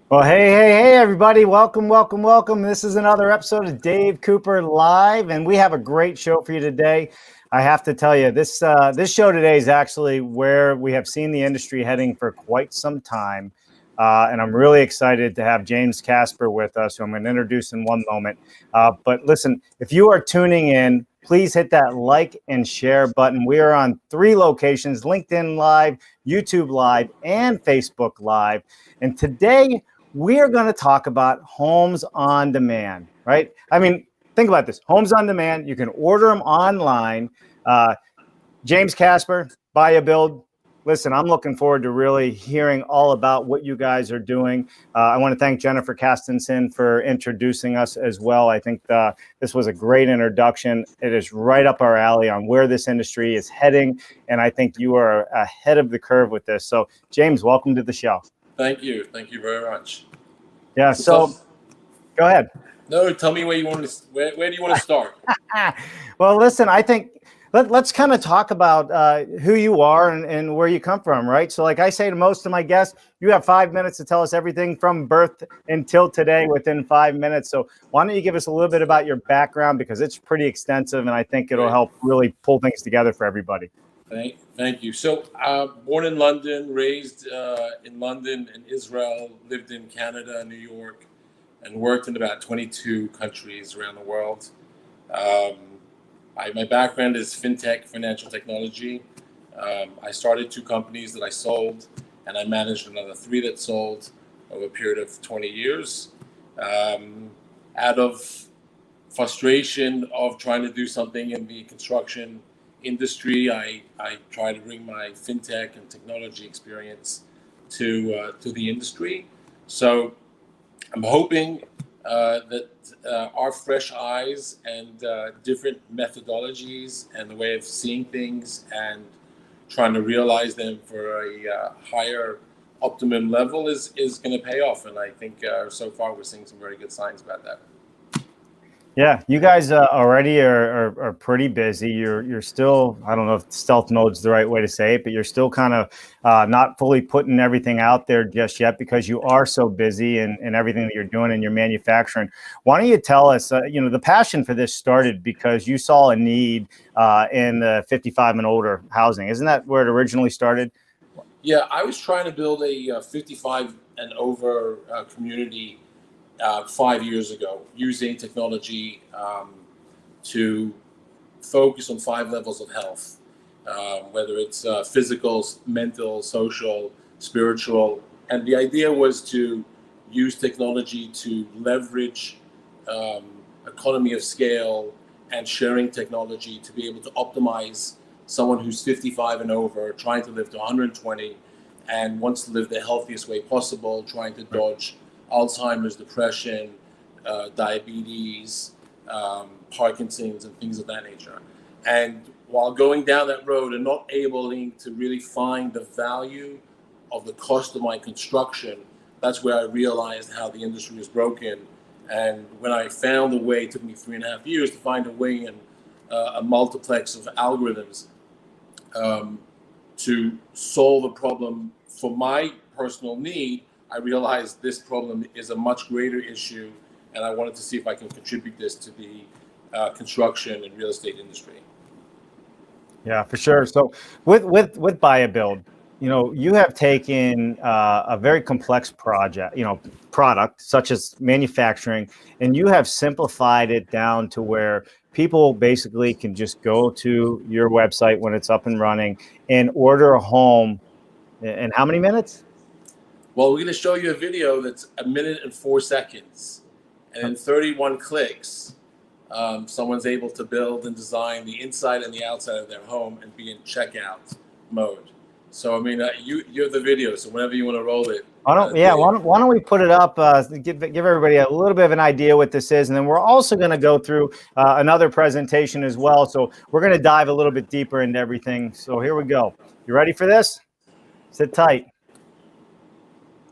Well, hey, everybody. Welcome. This is another episode of Dave Cooper Live, and we have a great show for you today. I have to tell you, this show today is actually where we have seen the industry heading for quite some time. And I'm really excited to have James Casper with us, who I'm going to introduce in one moment. But listen, if you are tuning in, please hit that like and share button. We are on 3 locations: LinkedIn Live, YouTube Live, and Facebook Live. And today, we are going to talk about homes on demand, right? I mean, think about this. Homes on demand, you can order them online. James Casper, Baya Build. Listen, I'm looking forward to really hearing all about what you guys are doing. I want to thank Jennifer Castenson for introducing us as well. I think this was a great introduction. It is right up our alley on where this industry is heading, and I think you are ahead of the curve with this. So, James, welcome to the show. Thank you very much. Yeah, so go ahead. No, tell me where you want to. Where do you want to start? Well, listen, I think let's kind of talk about who you are and where you come from, right? So, like I say to most of my guests, you have 5 minutes to tell us everything from birth until today within 5 minutes. So, why don't you give us a little bit about your background, because it's pretty extensive, and I think it'll help really pull things together for everybody. Thank you. So, born in London, raised in London and Israel, lived in Canada, New York, and worked in about 22 countries around the world. My background is fintech, financial technology. I started 2 companies that I sold, and I managed another 3 that sold over a period of 20 years. Out of frustration of trying to do something in the construction industry, I try to bring my fintech and technology experience to the industry. So I'm hoping that our fresh eyes and different methodologies and the way of seeing things and trying to realize them for a higher optimum level is going to pay off. And I think so far we're seeing some very good signs about that. Yeah, you guys already are pretty busy. You're still, I don't know if stealth mode's the right way to say it, but you're still kind of not fully putting everything out there just yet because you are so busy in everything that you're doing in your manufacturing. Why don't you tell us, the passion for this started because you saw a need in the 55 and older housing. Isn't that where it originally started? Yeah, I was trying to build a 55 and over community 5 years ago, using technology to focus on 5 levels of health, whether it's physical, mental, social, spiritual. And the idea was to use technology to leverage economy of scale and sharing technology to be able to optimize someone who's 55 and over, trying to live to 120 and wants to live the healthiest way possible, trying to dodge Alzheimer's, depression, diabetes, Parkinson's, and things of that nature. And while going down that road and not able to really find the value of the cost of my construction, that's where I realized how the industry is broken. And when I found a way, it took me 3.5 years to find a way in a multiplex of algorithms to solve a problem for my personal need, I realized this problem is a much greater issue, and I wanted to see if I can contribute this to the construction and real estate industry. Yeah, for sure. So with Baya Build, you have taken a very complex product such as manufacturing, and you have simplified it down to where people basically can just go to your website when it's up and running and order a home in how many minutes? Well, we're going to show you a video that's 1 minute and 4 seconds, and in 31 clicks, someone's able to build and design the inside and the outside of their home and be in checkout mode. So, I mean, you have the video, so whenever you want to roll it. Why don't we put it up, give everybody a little bit of an idea what this is, and then we're also going to go through another presentation as well. So we're going to dive a little bit deeper into everything. So here we go. You ready for this? Sit tight.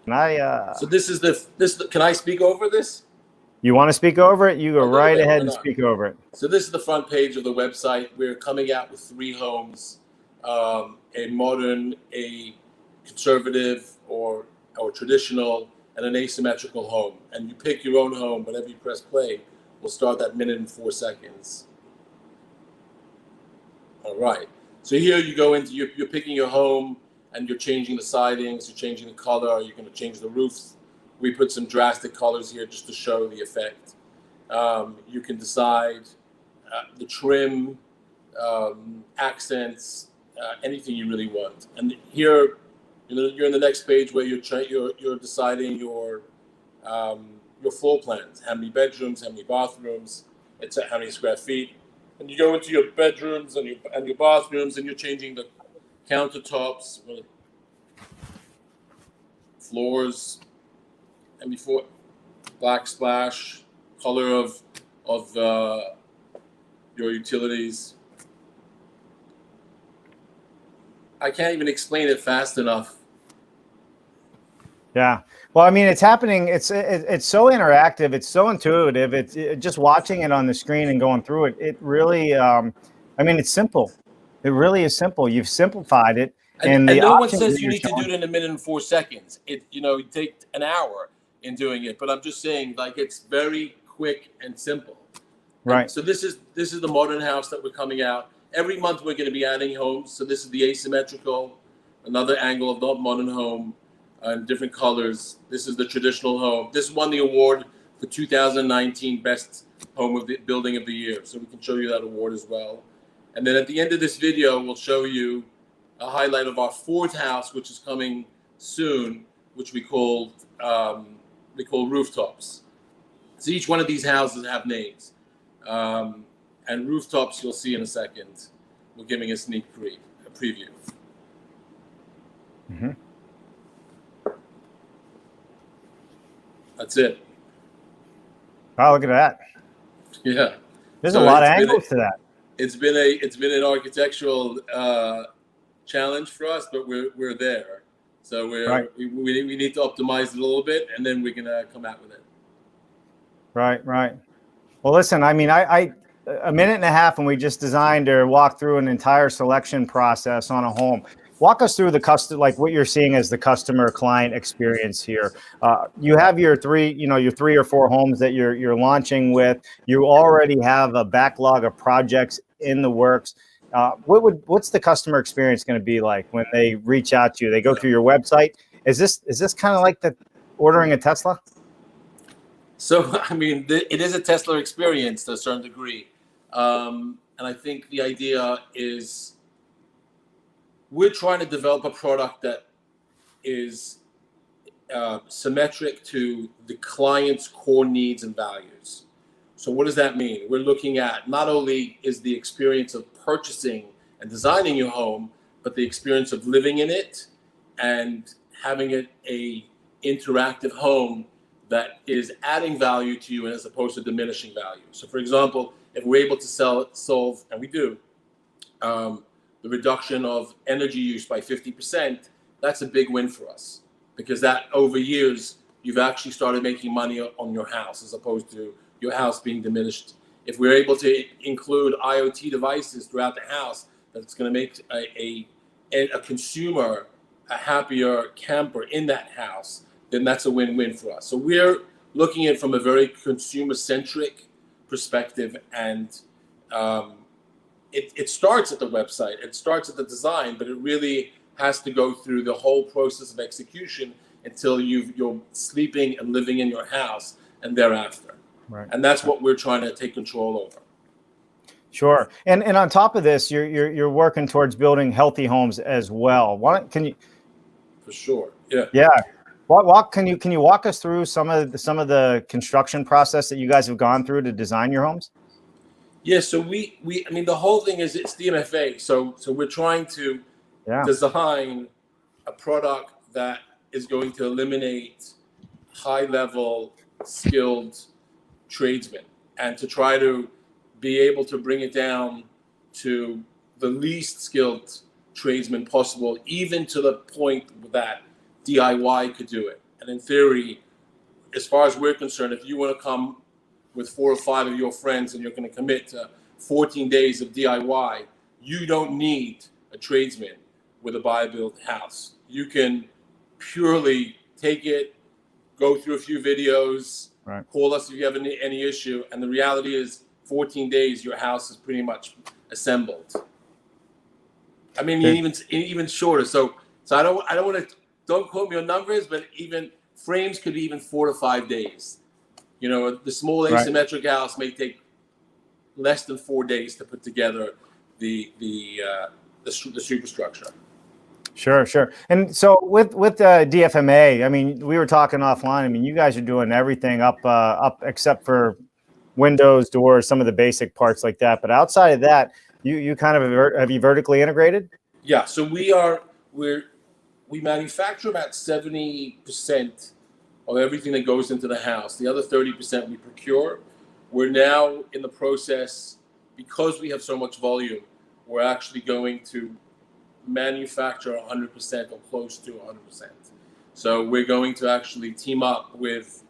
So this is the. Can I speak over this? You want to speak over it? You go right ahead and speak over it. So this is the front page of the website. We're coming out with 3 homes, a modern, a conservative, or traditional, and an asymmetrical home. And you pick your own home. Whenever you press play, we'll start that minute and 4 seconds. All right. So here you go into, you're picking your home and you're changing the sidings, you're changing the color, you're going to change the roofs. We put some drastic colors here just to show the effect. You can decide the trim, accents, anything you really want. And here, you're in the next page where you're deciding your floor plans, how many bedrooms, how many bathrooms, how many square feet. And you go into your bedrooms and your bathrooms, and you're changing the countertops, floors, and before black splash, color of your utilities. I can't even explain it fast enough. Yeah. Well, I mean, it's happening. It's so interactive. It's so intuitive. It's just watching it on the screen and going through it. It really, I mean, it's simple. It really is simple. You've simplified it. And no one says you need to do it in a minute and 4 seconds. You take an hour in doing it, but I'm just saying, like, it's very quick and simple. Right. And so this is the modern house that we're coming out. Every month we're going to be adding homes. So this is the asymmetrical, another angle of the modern home, in different colors. This is the traditional home. This won the award for 2019 Best Home of the Building of the Year. So we can show you that award as well. And then at the end of this video, we'll show you a highlight of our 4th house, which is coming soon, which we call rooftops. So each one of these houses have names. And rooftops, you'll see in a second. We're giving a sneak preview. Mm-hmm. That's it. Wow, look at that. Yeah. There's a lot of angles to that. It's been an architectural challenge for us, but we're there. So we need to optimize it a little bit, and then we're gonna come out with it. Right. Well, listen, I mean, I a minute and a half, and we just designed or walked through an entire selection process on a home. Walk us through like what you're seeing as the customer client experience here. You have your 3 or 4 homes that you're launching with. You already have a backlog of projects in the works. What's the customer experience going to be like when they reach out to you? They go through your website. Is this kind of like ordering a Tesla? So, I mean, it is a Tesla experience to a certain degree. And I think the idea is we're trying to develop a product that is symmetric to the client's core needs and values. So what does that mean? We're looking at not only is the experience of purchasing and designing your home, but the experience of living in it and having it a interactive home that is adding value to you as opposed to diminishing value. So for example, if we're able to solve, and we do, the reduction of energy use by 50%, that's a big win for us, because that over years, you've actually started making money on your house as opposed to your house being diminished. If we're able to include IoT devices throughout the house, that's going to make a consumer a happier camper in that house, then that's a win-win for us. So we're looking at it from a very consumer-centric perspective, and it starts at the website, it starts at the design, but it really has to go through the whole process of execution until you're sleeping and living in your house and thereafter. Right. And that's what we're trying to take control over. Sure. And on top of this, you're working towards building healthy homes as well. Can you? For sure. Yeah. Yeah. Can you walk us through some of the construction process that you guys have gone through to design your homes? Yeah. So I mean, the whole thing is it's DMFA. So we're trying to design a product that is going to eliminate high-level skilled tradesmen, and to try to be able to bring it down to the least skilled tradesmen possible, even to the point that DIY could do it. And in theory, as far as we're concerned, if you want to come with 4 or 5 of your friends and you're going to commit to 14 days of DIY, you don't need a tradesman with a buy-build house. You can purely take it, go through a few videos, Right. call us if you have any issue. And the reality is 14 days, your house is pretty much assembled. I mean, even shorter. So I don't want to, don't quote me on numbers, but even frames could be even 4 to 5 days. You know, the small asymmetric house may take less than 4 days to put together the superstructure. Sure. And so with DFMA, I mean, we were talking offline. I mean, you guys are doing everything up except for windows, doors, some of the basic parts like that. But outside of that, you kind of have you vertically integrated? Yeah. So we manufacture about 70% of everything that goes into the house. The other 30% we procure. We're now in the process, because we have so much volume, we're actually going to manufacture 100% or close to 100%. So we're going to actually team up with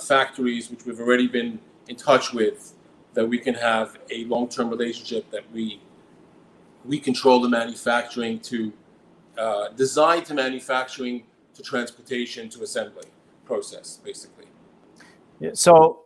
factories, which we've already been in touch with, that we can have a long-term relationship, that we control the manufacturing to design to manufacturing to transportation to assembly process, basically. Yeah, so,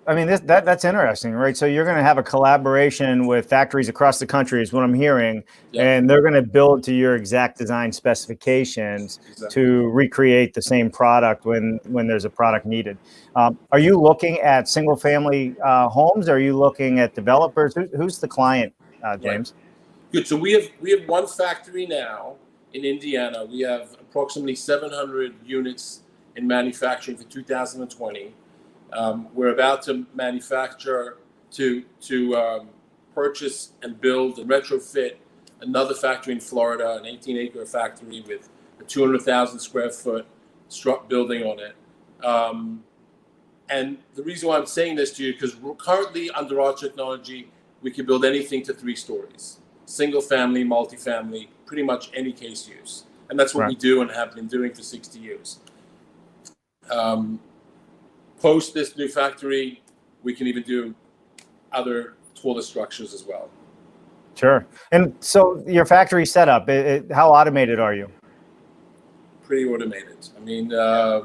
I mean, that's interesting, right? So you're going to have a collaboration with factories across the country, is what I'm hearing, and they're going to build to your exact design specifications to recreate the same product when there's a product needed. Are you looking at single-family homes? Or are you looking at developers? Who's the client, James? Right. Good. So we have one factory now in Indiana. We have approximately 700 units in manufacturing for 2020. We're about to manufacture to purchase and build and retrofit another factory in Florida, an 18-acre factory with a 200,000 square foot building on it. And the reason why I'm saying this to you, because we're currently, under our technology, we can build anything to 3 stories, single family, multifamily, pretty much any case use. And that's what we do and have been doing for 60 years. Post this new factory, we can even do other taller structures as well. Sure. And so your factory setup, how automated are you? Pretty automated. I mean, I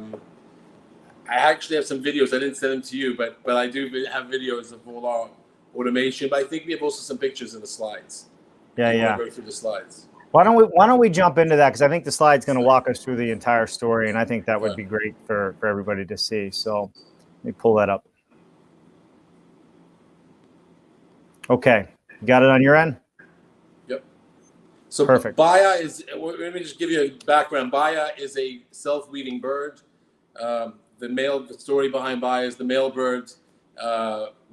actually have some videos. I didn't send them to you, but I do have videos of all our automation. But I think we have also some pictures in the slides. Yeah. Go through the slides. Why don't we jump into that? Because I think the slide's going to walk us through the entire story, and I think that would be great for everybody to see. So let me pull that up. Okay, you got it on your end? Yep. So perfect. Baya is, let me just give you a background. Baya is a self-weaving bird. The story behind Baya is the male bird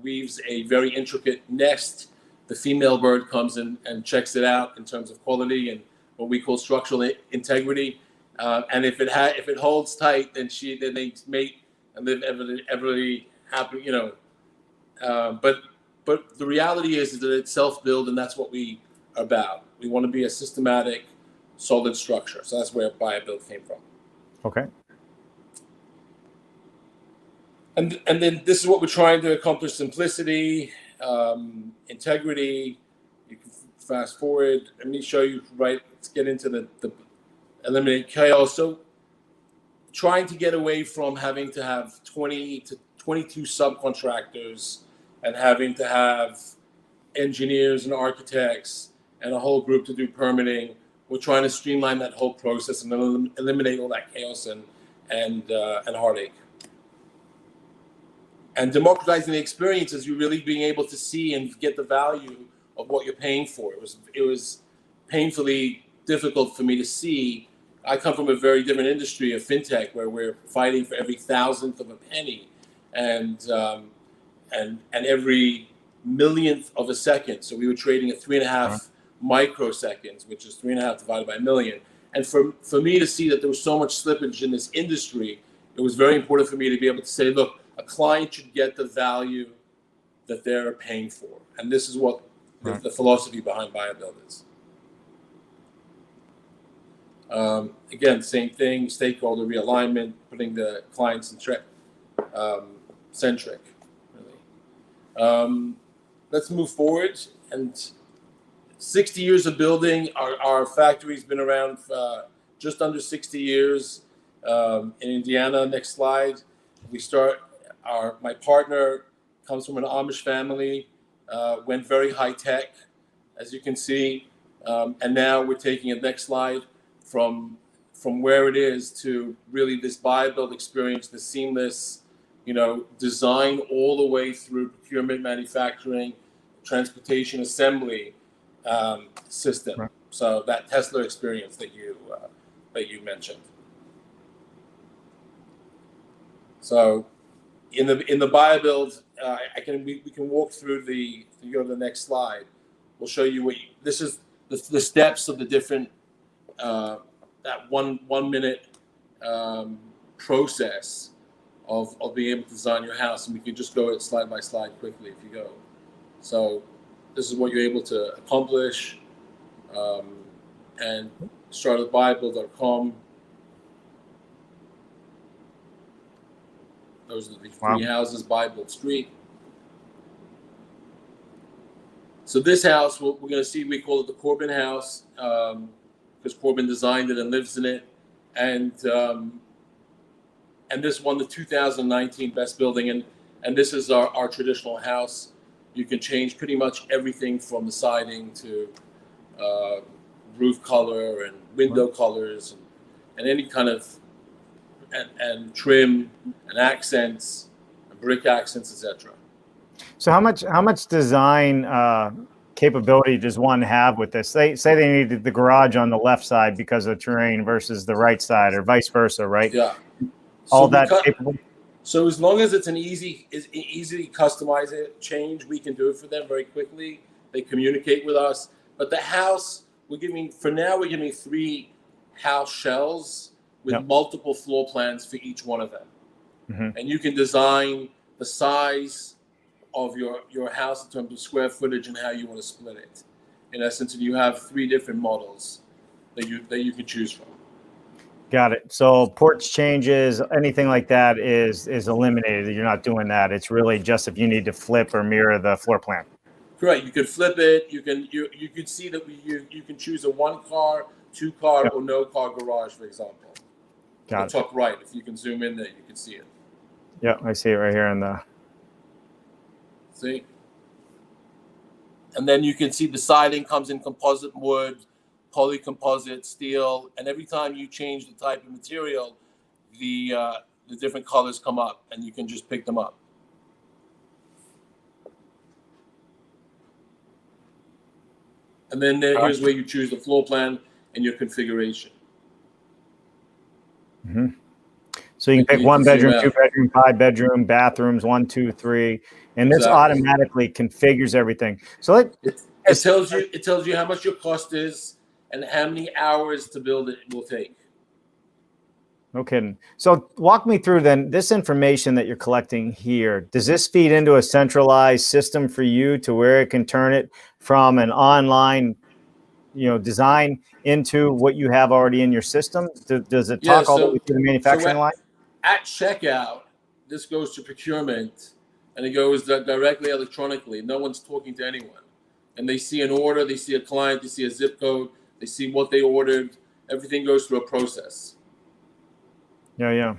weaves a very intricate nest. The female bird comes in and checks it out in terms of quality and what we call structural integrity. And if it holds tight, then they mate and live ever happy, you know. But the reality is that it's self-build, and that's what we are about. We want to be a systematic, solid structure. So that's where Baya Build came from. Okay. And then this is what we're trying to accomplish: simplicity, integrity. You can fast forward. Let me show you. Right. Let's get into the eliminate chaos. So trying to get away from having to have 20 to 22 subcontractors and having to have engineers and architects and a whole group to do permitting. We're trying to streamline that whole process and then eliminate all that chaos and heartache. And democratizing the experience is you really being able to see and get the value of what you're paying for. It was painfully difficult for me to see. I come from a very different industry of fintech, where we're fighting for every thousandth of a penny, and every millionth of a second. So we were trading at 3.5 microseconds, which is 3.5 divided by a million. And for me to see that there was so much slippage in this industry, it was very important for me to be able to say, look, a client should get the value that they're paying for. And this is what the philosophy behind Baya Build is. Again, same thing, stakeholder realignment, putting the client centric, really. Let's move forward. And 60 years of building. Our factory's been around just under 60 years. in Indiana. Next slide. My partner comes from an Amish family, went very high tech, as you can see, and now we're taking it, next slide, from where it is to really this buy build experience, the seamless, design all the way through procurement, manufacturing, transportation, assembly system. Right. So that Tesla experience that you mentioned. So in the buy build, we can walk through you go to the next slide. We'll show you this is the steps of the different that 1 minute process of being able to design your house, and we can just go it slide by slide quickly if you go. So this is what you're able to accomplish, and start at buybuild.com. Those are the three houses, Buy Build Street. So this house, we're going to see, we call it the Corbin house, because Corbin designed it and lives in it. And this won the 2019 Best Building. And this is our traditional house. You can change pretty much everything from the siding to roof color and window colors and any kind of and trim and accents and brick accents, etc. So how much design capability does one have with this? Say they needed the garage on the left side because of terrain versus the right side, or vice versa, right? Yeah. All that capable. So as long as it's an easy customize it, change, we can do it for them very quickly. They communicate with us. But the house, we're giving 3 house shells with multiple floor plans for each one of them. Mm-hmm. And you can design the size of your house in terms of square footage and how you want to split it. In essence, and you have 3 different models that you can choose from. Got it. So porch changes, anything like that is eliminated. You're not doing that. It's really just if you need to flip or mirror the floor plan. Correct. You could flip it. You can see that you can choose a 1-car, 2-car, or no car garage, for example. Got it. Top right. If you can zoom in there, you can see it. Yeah, I see it right here in the. See. And then you can see the siding comes in composite wood, polycomposite, steel, and every time you change the type of material, the different colors come up, and you can just pick them up. And then here's where you choose the floor plan and your configuration. Mm-hmm. So you can pick 1 bedroom, 2 bedroom, 5 bedroom, bathrooms, 1, 2, 3, and this automatically configures everything. So it tells you how much your cost is and how many hours to build it will take. No kidding. So walk me through then this information that you're collecting here. Does this feed into a centralized system for you to where it can turn it from an online, design into what you have already in your system? Does it talk all the way through the manufacturing line? At checkout, this goes to procurement, and it goes directly electronically. No one's talking to anyone. And they see an order, they see a client, they see a zip code, they see what they ordered. Everything goes through a process. Yeah.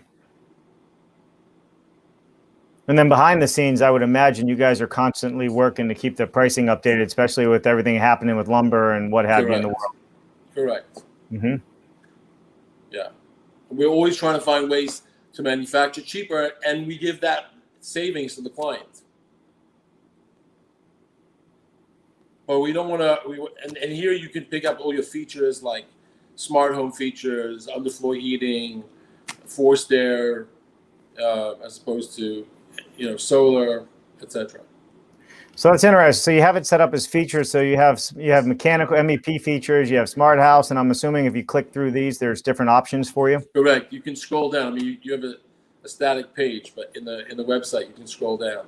And then behind the scenes, I would imagine you guys are constantly working to keep the pricing updated, especially with everything happening with lumber and what have you in the world. Correct. Mm-hmm. Yeah. We're always trying to find ways to manufacture cheaper, and we give that savings to the client. But we don't want to. And here you can pick up all your features like smart home features, underfloor heating, forced air, as opposed to solar, etc. So that's interesting. So you have it set up as features. So you have mechanical MEP features, you have smart house, and I'm assuming if you click through these, there's different options for you. Correct. You can scroll down. I mean, you have a static page, but in the website you can scroll down,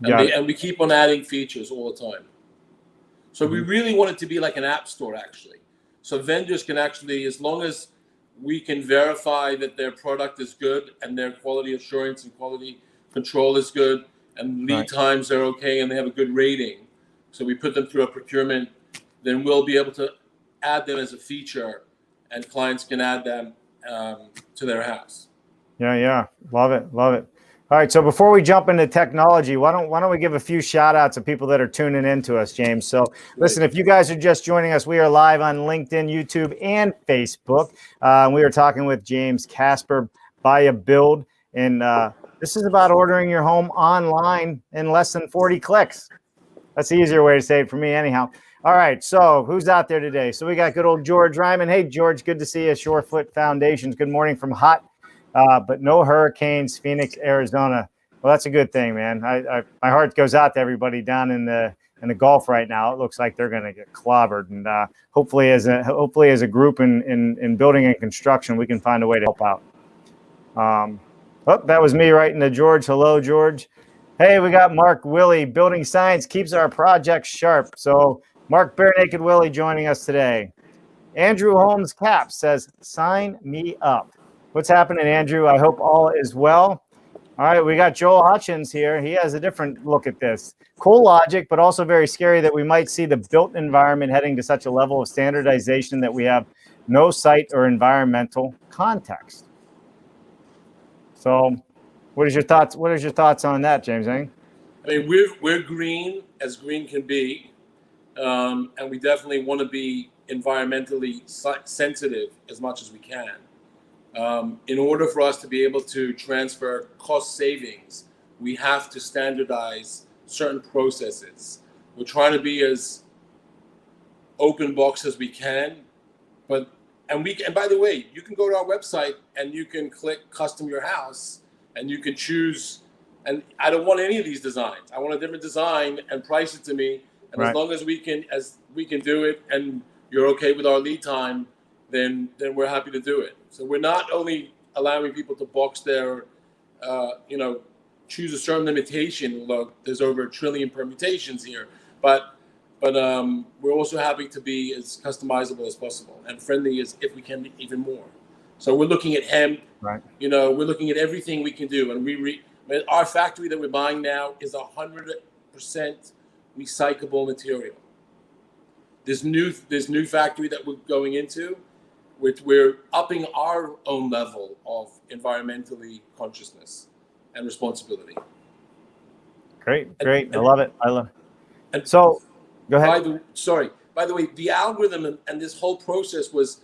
and we keep on adding features all the time. So we really want it to be like an app store, actually. So vendors can actually, as long as we can verify that their product is good and their quality assurance and quality control is good, and lead times are okay, and they have a good rating. So we put them through a procurement, then we'll be able to add them as a feature, and clients can add them to their house. Yeah. Love it. All right, so before we jump into technology, why don't we give a few shout outs of people that are tuning in to us, James? So listen, if you guys are just joining us, we are live on LinkedIn, YouTube, and Facebook. We are talking with James Casper, Baya Build, and this is about ordering your home online in less than 40 clicks. That's the easier way to say it for me anyhow. All right, so who's out there today? So we got good old George Ryman. Hey, George, good to see you. Shorefoot Foundations. Good morning from hot, but no hurricanes, Phoenix, Arizona. Well, that's a good thing, man. My heart goes out to everybody down in the Gulf right now. It looks like they're going to get clobbered, and hopefully, as a group in building and construction, we can find a way to help out. That was me writing to George. Hello, George. Hey, we got Mark Willie. Building science keeps our projects sharp. So Mark Bare Naked Willie joining us today. Andrew Holmes Cap says, sign me up. What's happening, Andrew? I hope all is well. All right, we got Joel Hutchins here. He has a different look at this. Cool logic, but also very scary that we might see the built environment heading to such a level of standardization that we have no site or environmental context. So what is your thoughts? What is your thoughts on that, James? I mean, we're green as green can be, and we definitely want to be environmentally sensitive as much as we can. In order for us to be able to transfer cost savings, we have to standardize certain processes. We're trying to be as open box as we can, and by the way, you can go to our website and you can click custom your house. And you can choose, and I don't want any of these designs. I want a different design and price it to me. And right. As long as we can do it, and you're okay with our lead time, then we're happy to do it. So we're not only allowing people to box their, choose a certain limitation. Look, there's over 1 trillion permutations here, but we're also happy to be as customizable as possible and friendly as if we can even more. So we're looking at hemp, right? We're looking at everything we can do. And our factory that we're buying now is 100% recyclable material. This new factory that we're going into, which we're upping our own level of environmentally consciousness and responsibility. Great. I love it. And so, go ahead. By the way, the algorithm and this whole process was,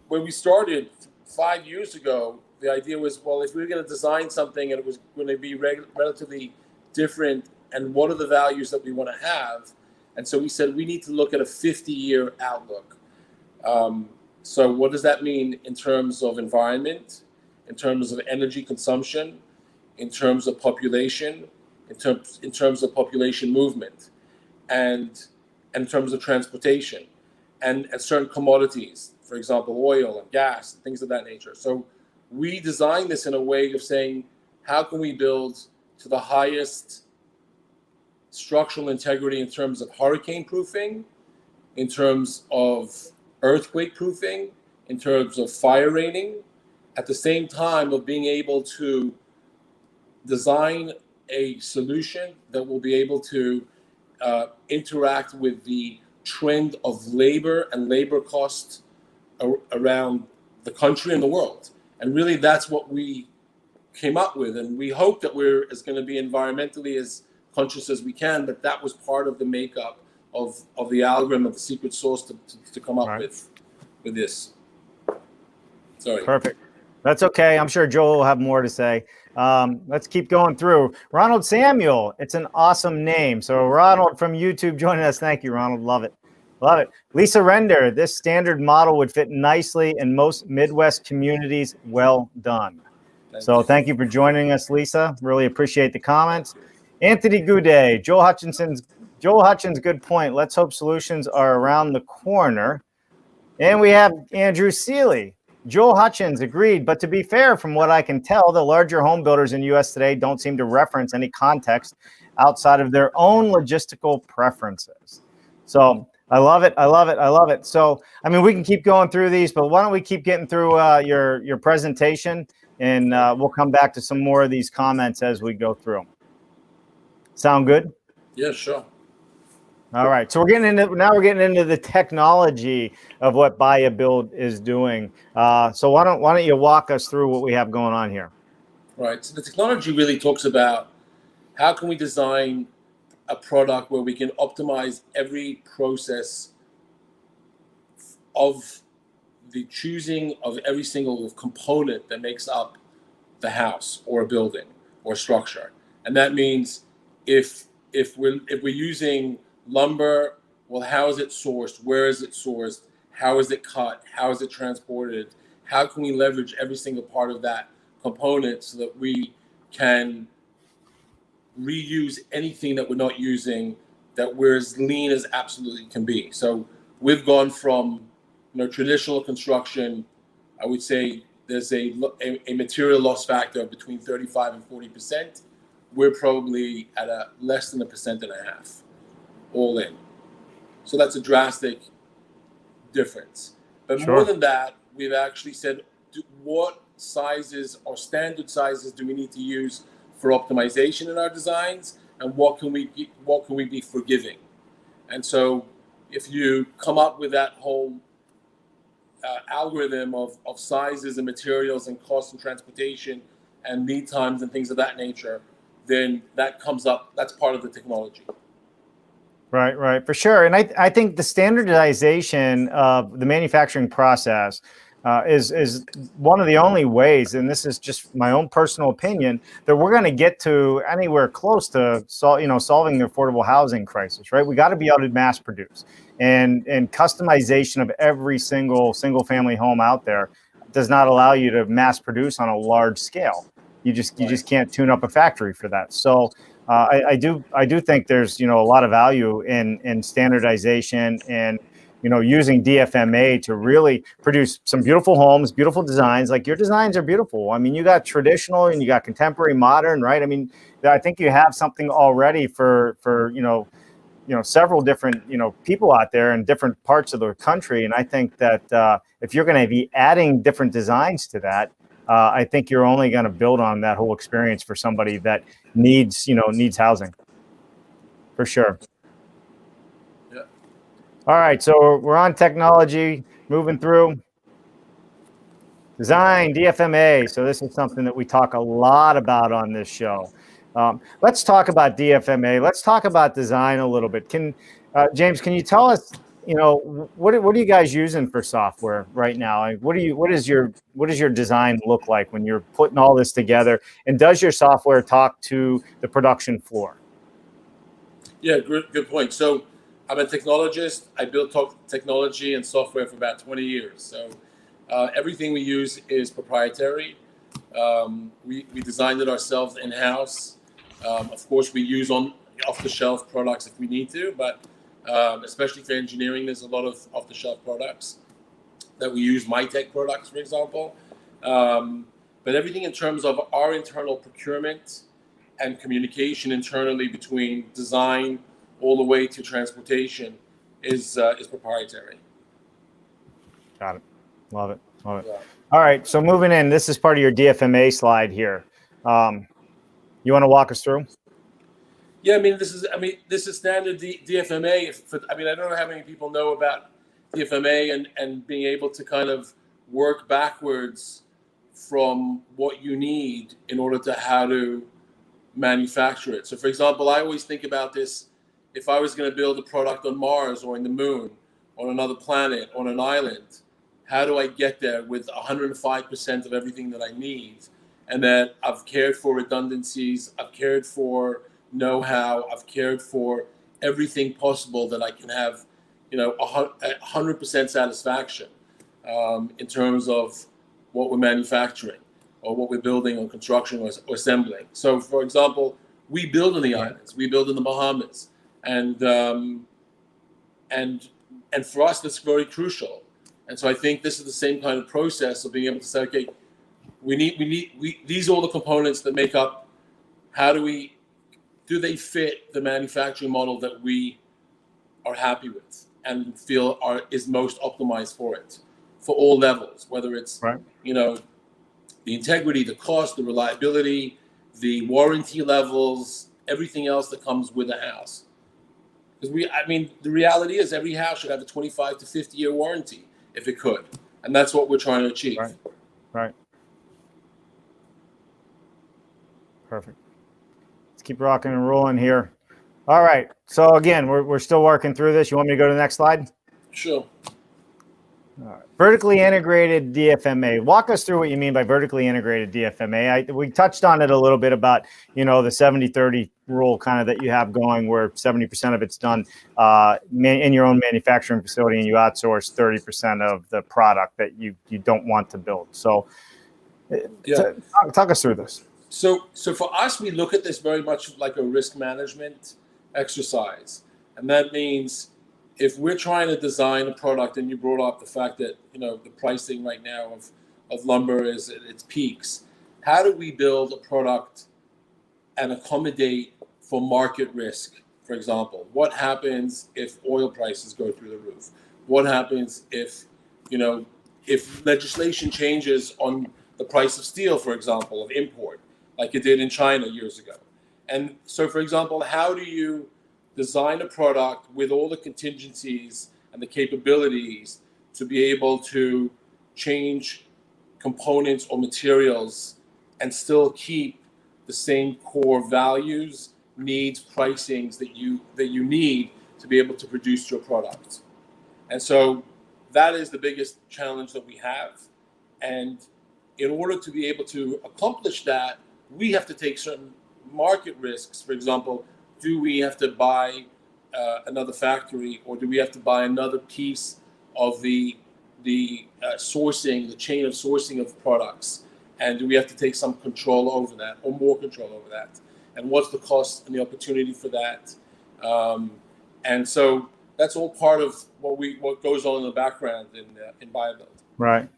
when we started 5 years ago, the idea was, well, if we were going to design something and it was going to be relatively different, and what are the values that we want to have? And so we said we need to look at a 50-year outlook. So what does that mean in terms of environment, in terms of energy consumption, in terms of population, in terms of population movement, and in terms of transportation, and certain commodities? For example, oil and gas, things of that nature. So we designed this in a way of saying, how can we build to the highest structural integrity in terms of hurricane proofing, in terms of earthquake proofing, in terms of fire rating, at the same time of being able to design a solution that will be able to interact with the trend of labor and labor costs around the country and the world. And really that's what we came up with. And we hope that we're going to be environmentally as conscious as we can, but that was part of the makeup of the algorithm, of the secret sauce to come up with this. Sorry. Perfect. That's okay. I'm sure Joel will have more to say. Let's keep going through. Ronald Samuel. It's an awesome name. So Ronald from YouTube joining us. Thank you, Ronald. Love it. Love it. Lisa Render, this standard model would fit nicely in most Midwest communities. Well done. Thank you for joining us, Lisa. Really appreciate the comments. Anthony Goudet, Joel Hutchins, good point. Let's hope solutions are around the corner. And we have Andrew Seeley. Joel Hutchins agreed, but to be fair, from what I can tell, the larger home builders in the U.S. today don't seem to reference any context outside of their own logistical preferences. So I love it. So, I mean, we can keep going through these, but why don't we keep getting through your presentation, and we'll come back to some more of these comments as we go through. Sound good? Yeah, sure. All right, so we're getting into the technology of what Baya Build is doing. So why don't you walk us through what we have going on here? Right. So the technology really talks about how can we design a product where we can optimize every process of the choosing of every single component that makes up the house or a building or structure. And that means if we're using lumber, well, how is it sourced? Where is it sourced? How is it cut? How is it transported? How can we leverage every single part of that component so that we can reuse anything that we're not using, that we're as lean as absolutely can be. So we've gone from traditional construction. I would say there's a material loss factor of between 35 and 40%. We're probably at a less than 1.5% all in. So that's a drastic difference. But Sure. more than that, we've actually said, what sizes or standard sizes do we need to use for optimization in our designs, and what can we be forgiving? And so, if you come up with that whole algorithm of sizes and materials and cost and transportation and lead times and things of that nature, then that comes up. That's part of the technology. Right, for sure. And I think the standardization of the manufacturing process is one of the only ways, and this is just my own personal opinion, that we're going to get to anywhere close to solving the affordable housing crisis. Right, we got to be able to mass produce, and customization of every single family home out there does not allow you to mass produce on a large scale. You just can't tune up a factory for that. So I do think there's a lot of value in standardization and using DFMA to really produce some beautiful homes, beautiful designs. Like your designs are beautiful. I mean, you got traditional and you got contemporary, modern, right? I mean, I think you have something already for several different people out there in different parts of the country. And I think that if you're going to be adding different designs to that, I think you're only going to build on that whole experience for somebody that needs housing, for sure. Yeah. All right, so we're on technology, moving through design, DFMA. So this is something that we talk a lot about on this show. Let's talk about DFMA. Let's talk about design a little bit. James, can you tell us, what are you guys using for software right now? Like, what does your design look like when you're putting all this together? And does your software talk to the production floor? Yeah, good point. So I'm a technologist. I built technology and software for about 20 years. So everything we use is proprietary. We designed it ourselves in-house. Of course, we use off-the-shelf products if we need to, but especially for engineering, there's a lot of off-the-shelf products that we use, MyTech products, for example. But everything in terms of our internal procurement and communication internally between design all the way to transportation is proprietary. Got it. Love it. Yeah. All right, so moving in, this is part of your DFMA slide here. You want to walk us through? Yeah, this is standard DFMA. I don't know how many people know about DFMA and being able to kind of work backwards from what you need in order to how to manufacture it. So, for example, I always think about this: if I was going to build a product on Mars or in the moon, on another planet, on an island, how do I get there with 105% of everything that I need? And that I've cared for redundancies, I've cared for know-how, I've cared for everything possible that I can have, 100% satisfaction in terms of what we're manufacturing or what we're building on construction or assembling. So, for example, we build in the islands, we build in the Bahamas, and for us, that's very crucial. And so I think this is the same kind of process of being able to say, okay, these are all the components that make up. How do they fit the manufacturing model that we are happy with and feel is most optimized for it, for all levels, whether it's right. The integrity, the cost, the reliability, the warranty levels, everything else that comes with a house. Because the reality is every house should have a 25 to 50-year warranty if it could. And that's what we're trying to achieve. Right. Right. Perfect. Let's keep rocking and rolling here. All right. So again, we're still working through this. You want me to go to the next slide? Sure. All right. Vertically integrated DFMA. Walk us through what you mean by vertically integrated DFMA. We touched on it a little bit about, the 70-30 rule kind of that you have going, where 70% of it's done in your own manufacturing facility, and you outsource 30% of the product that you don't want to build. So talk us through this. So for us, we look at this very much like a risk management exercise. And that means if we're trying to design a product, and you brought up the fact that, the pricing right now of lumber is at its peaks, how do we build a product and accommodate for market risk? For example, what happens if oil prices go through the roof? What happens if legislation changes on the price of steel, for example, of import, like it did in China years ago? And so, for example, how do you design a product with all the contingencies and the capabilities to be able to change components or materials and still keep the same core values, needs, pricings that you need to be able to produce your product? And so that is the biggest challenge that we have. And in order to be able to accomplish that, we have to take certain market risks. For example, do we have to buy another factory, or do we have to buy another piece of the sourcing, the chain of sourcing of products? And do we have to take some control over that, or more control over that? And what's the cost and the opportunity for that? And so that's all part of what goes on in the background in Baya Build. Right.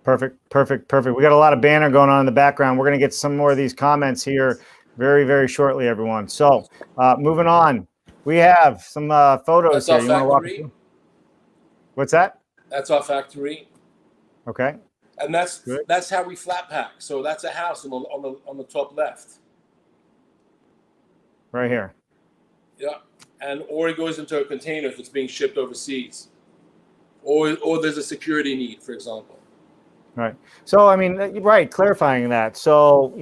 Perfect. We got a lot of banner going on in the background. We're going to get some more of these comments here very, very shortly, everyone. So moving on, we have some photos here. You want to walk me through? What's that? That's our factory. Okay. And that's how we flat pack. So that's a house on the top left. Right here. Yeah. Or it goes into a container if it's being shipped overseas. Or there's a security need, for example. Right. So, clarifying that. So,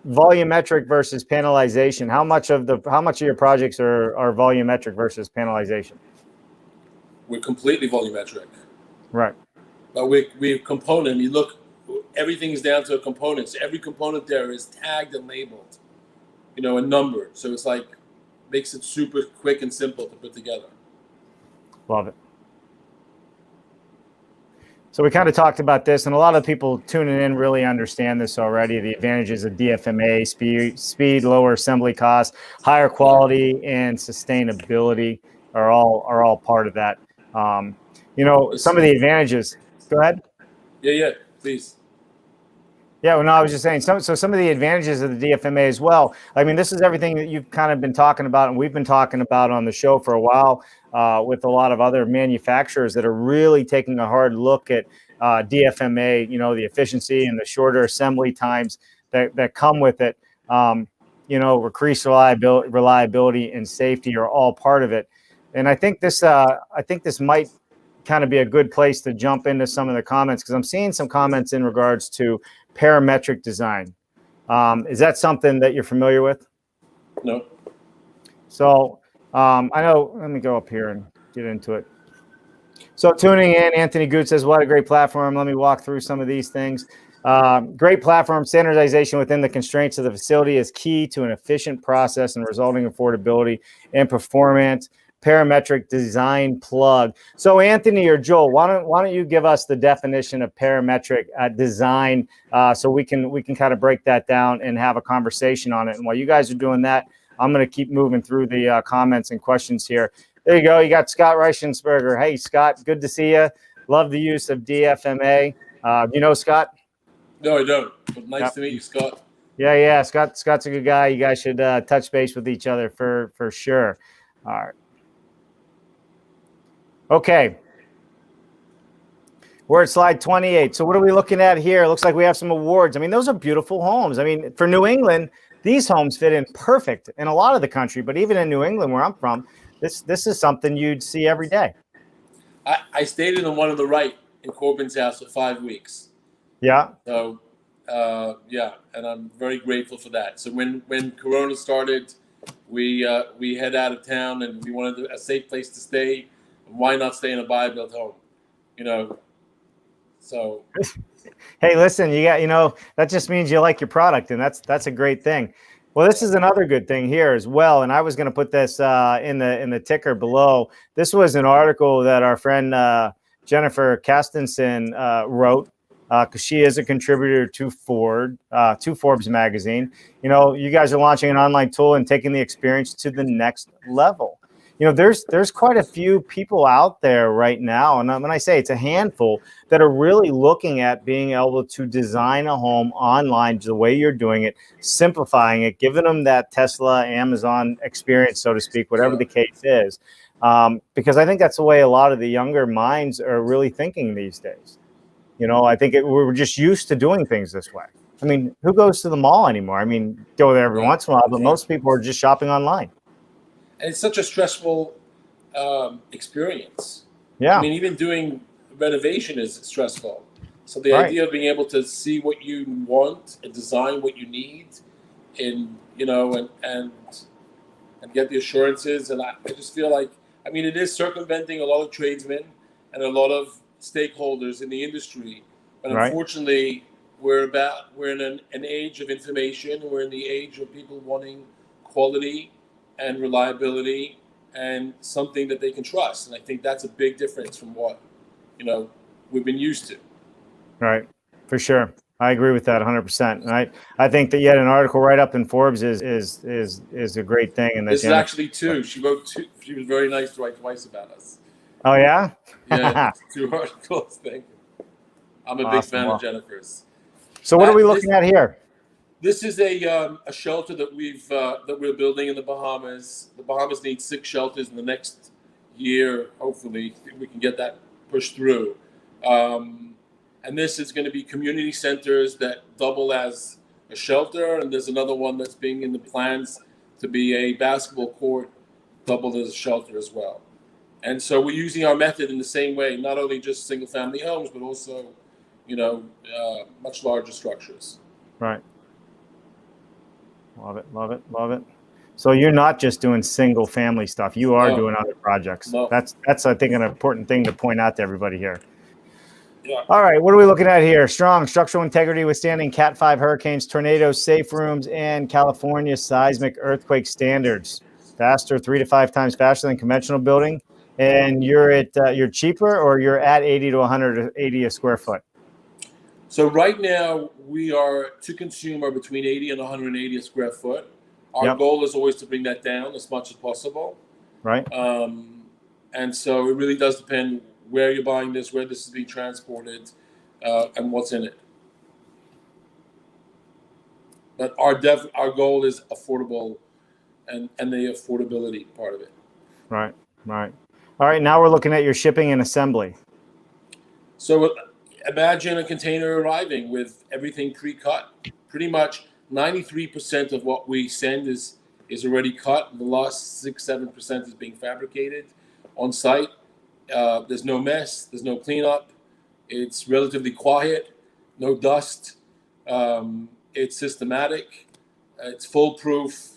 volumetric versus panelization. How much of your projects are volumetric versus panelization? We're completely volumetric. Right. But we're component. You look, everything is down to a component. So every component there is tagged and labeled, and numbered. So it's makes it super quick and simple to put together. Love it. So we kind of talked about this, and a lot of people tuning in really understand this already. The advantages of DFMA: speed, lower assembly costs, higher quality, and sustainability are all part of that. Some of the advantages. Go ahead. Yeah, please. Yeah, well, no, I was just saying. Some of the advantages of the DFMA as well. This is everything that you've kind of been talking about, and we've been talking about on the show for a while with a lot of other manufacturers that are really taking a hard look at DFMA. The efficiency and the shorter assembly times that come with it. Increased reliability and safety are all part of it. And I think this might kind of be a good place to jump into some of the comments, because I'm seeing some comments in regards to parametric design. Is that something that you're familiar with? No. So I know, let me go up here and get into it. So tuning in, Anthony Good says, what a great platform. Let me walk through some of these things. Great platform. Standardization within the constraints of the facility is key to an efficient process and resulting affordability and performance. Parametric design plug. So Anthony or Joel, why don't you give us the definition of parametric design so we can kind of break that down and have a conversation on it. And while you guys are doing that, I'm going to keep moving through the comments and questions here. There you go. You got Scott Reichensberger. Hey, Scott, good to see you. Love the use of DFMA. You know Scott? No, I don't. But nice to meet you, Scott. Yeah. Scott's a good guy. You guys should touch base with each other for sure. All right. Okay. We're at slide 28. So what are we looking at here? It looks like we have some awards. Those are beautiful homes. For New England, these homes fit in perfect in a lot of the country, but even in New England, where I'm from, this is something you'd see every day. I stayed in the one on the right in Corbin's house for 5 weeks. Yeah. So, yeah, and I'm very grateful for that. So when Corona started, we head out of town, and we wanted a safe place to stay. Why not stay in a Baya-built home? You know, so. Hey, listen, that just means you like your product, and that's a great thing. Well, this is another good thing here as well, and I was going to put this in the ticker below. This was an article that our friend Jennifer Castenson wrote, because she is a contributor to Forbes magazine. You guys are launching an online tool and taking the experience to the next level. There's quite a few people out there right now, and when I say it's a handful, that are really looking at being able to design a home online the way you're doing it, simplifying it, giving them that Tesla, Amazon experience, so to speak, whatever the case is. Because I think that's the way a lot of the younger minds are really thinking these days. I think we're just used to doing things this way. I mean, who goes to the mall anymore? I mean, go there every once in a while, but most people are just shopping online. And it's such a stressful experience. Yeah. I mean, even doing renovation is stressful. So the idea of being able to see what you want and design what you need, and get the assurances, and I just feel like, I mean, it is circumventing a lot of tradesmen and a lot of stakeholders in the industry. But unfortunately, we're in an age of information. We're in the age of people wanting quality and reliability and something that they can trust. And I think that's a big difference from what, we've been used to. Right. For sure. I agree with that 100%. And I think that yet an article right up in Forbes is a great thing. And this is actually two. She wrote two. She was very nice to write twice about us. Oh, yeah? Yeah, 2 articles. Thank you. I'm a big fan of Jennifer's. So what are we looking at here? This is a shelter that we're building in the Bahamas. The Bahamas needs 6 shelters in the next year. Hopefully, we can get that pushed through. And this is going to be community centers that double as a shelter. And there's another one that's being in the plans to be a basketball court, doubled as a shelter as well. And so we're using our method in the same way, not only just single family homes, but also, much larger structures. Right. Love it, love it, love it. So you're not just doing single family stuff. You are doing other projects. No. That's I think an important thing to point out to everybody here. Yeah. All right, what are we looking at here? Strong structural integrity withstanding Cat 5 hurricanes, tornadoes, safe rooms, and California seismic earthquake standards. Faster, 3 to 5 times faster than conventional building. And you're cheaper, or you're at 80 to 180 a square foot? So right now we are to consumer between 80 and 180 a square foot. Our goal is always to bring that down as much as possible. Right. And so it really does depend where you're buying this, where this is being transported, and what's in it. But our goal is affordable, and the affordability part of it. Right. Right. All right. Now we're looking at your shipping and assembly. So imagine a container arriving with everything pre-cut. Pretty much 93% of what we send is already cut. The last 6-7% is being fabricated on site. There's no mess. There's no cleanup. It's relatively quiet. No dust. It's systematic. It's foolproof.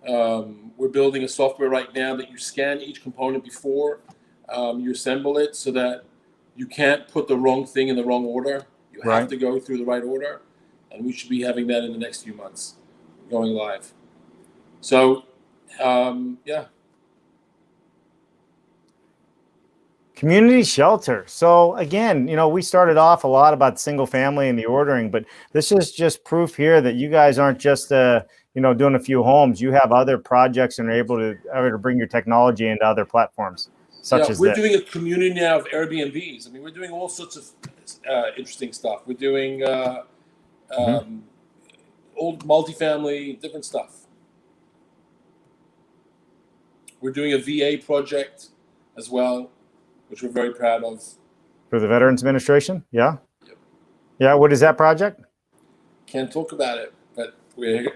We're building a software right now that you scan each component before you assemble it, so that you can't put the wrong thing in the wrong order. You have to go through the right order, and we should be having that in the next few months, going live. So, yeah. Community shelter. So again, we started off a lot about single family and the ordering, but this is just proof here that you guys aren't just doing a few homes. You have other projects and are able to bring your technology into other platforms, such as we're doing a community now of Airbnbs. I mean, we're doing all sorts of interesting stuff. We're doing old multifamily, different stuff. We're doing a VA project as well, which we're very proud of. For the Veterans Administration? Yeah? Yep. Yeah, what is that project? Can't talk about it, but we're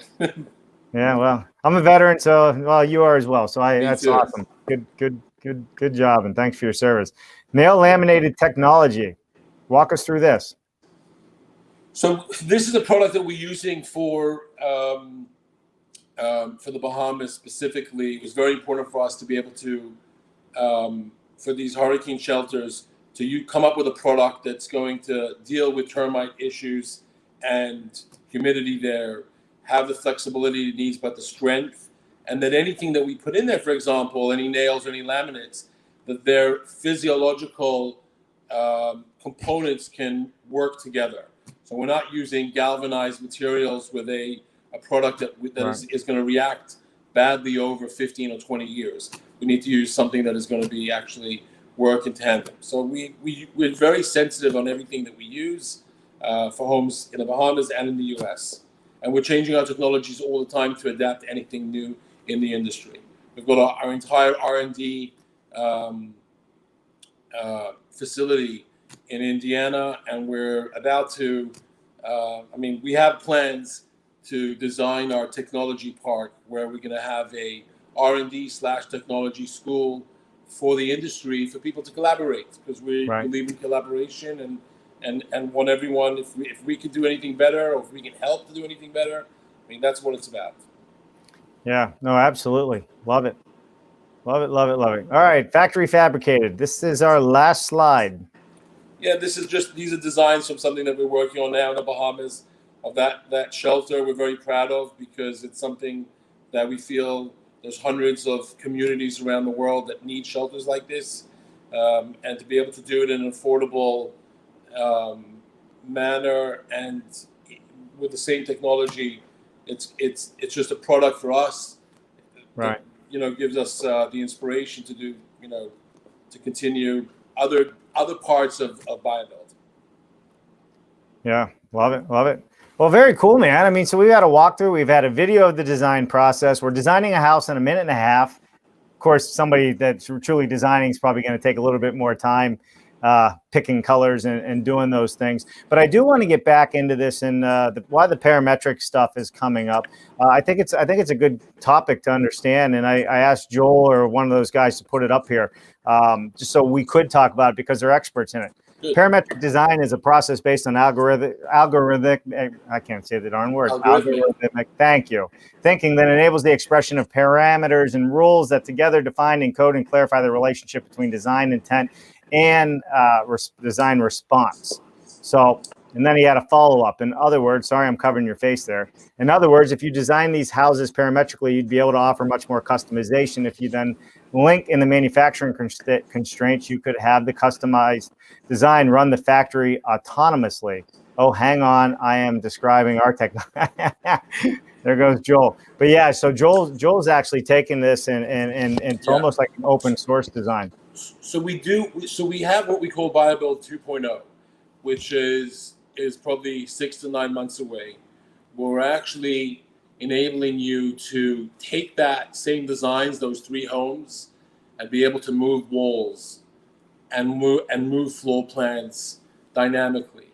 Yeah, well, I'm a veteran, so well, you are as well. So Me that's too. awesome. Good job, and thanks for your service. Nail laminated technology. Walk us through this. So this is a product that we're using for the Bahamas specifically. It was very important for us to be able to, for these hurricane shelters, to come up with a product that's going to deal with termite issues and humidity there, have the flexibility it needs, but the strength, and that anything that we put in there, for example, any nails or any laminates, that their physiological components can work together. So we're not using galvanized materials with a product that Right. is going to react badly over 15 or 20 years. We need to use something that is going to be actually work in tandem. So we're very sensitive on everything that we use for homes in the Bahamas and in the US. And we're changing our technologies all the time to adapt to anything new in the industry. We've got our entire R&D facility in Indiana, and we're about to, we have plans to design our technology park where we're going to have a R&D/technology school for the industry for people to collaborate, because we Right. believe in collaboration and want everyone, if we can do anything better, or if we can help to do anything better, that's what it's about. Yeah, no, absolutely. Love it. Love it, love it, love it. All right, factory fabricated. This is our last slide. Yeah, these are designs from something that we're working on now in the Bahamas, of that shelter. We're very proud of, because it's something that we feel there's hundreds of communities around the world that need shelters like this, and to be able to do it in an affordable manner and with the same technology, it's just a product for us. Right. That, gives us the inspiration to do, to continue other parts of Baya. Yeah, love it, love it. Well, very cool, man. I mean, so we've had a walkthrough. We've had a video of the design process. We're designing a house in a minute and a half. Of course, somebody that's truly designing is probably going to take a little bit more time picking colors and doing those things. But I do want to get back into this and why the parametric stuff is coming up. I think it's a good topic to understand. And I asked Joel or one of those guys to put it up here just so we could talk about it, because they're experts in it. Good. Parametric design is a process based on algorithmic, I can't say the darn word. Algorithmic, thank you. Thinking that enables the expression of parameters and rules that together define, encode, and clarify the relationship between design intent and design response. So, and then he had a follow-up. In other words, sorry, I'm covering your face there. In other words, if you design these houses parametrically, you'd be able to offer much more customization. If you then link in the manufacturing constraints, you could have the customized design run the factory autonomously. Oh, hang on, I am describing our technology. There goes Joel. But yeah, so Joel's actually taking this and it's almost like an open source design. So we have what we call BioBuild 2.0, which is probably 6 to 9 months away. We're actually enabling you to take that same designs, those 3 homes, and be able to move walls and move floor plans dynamically.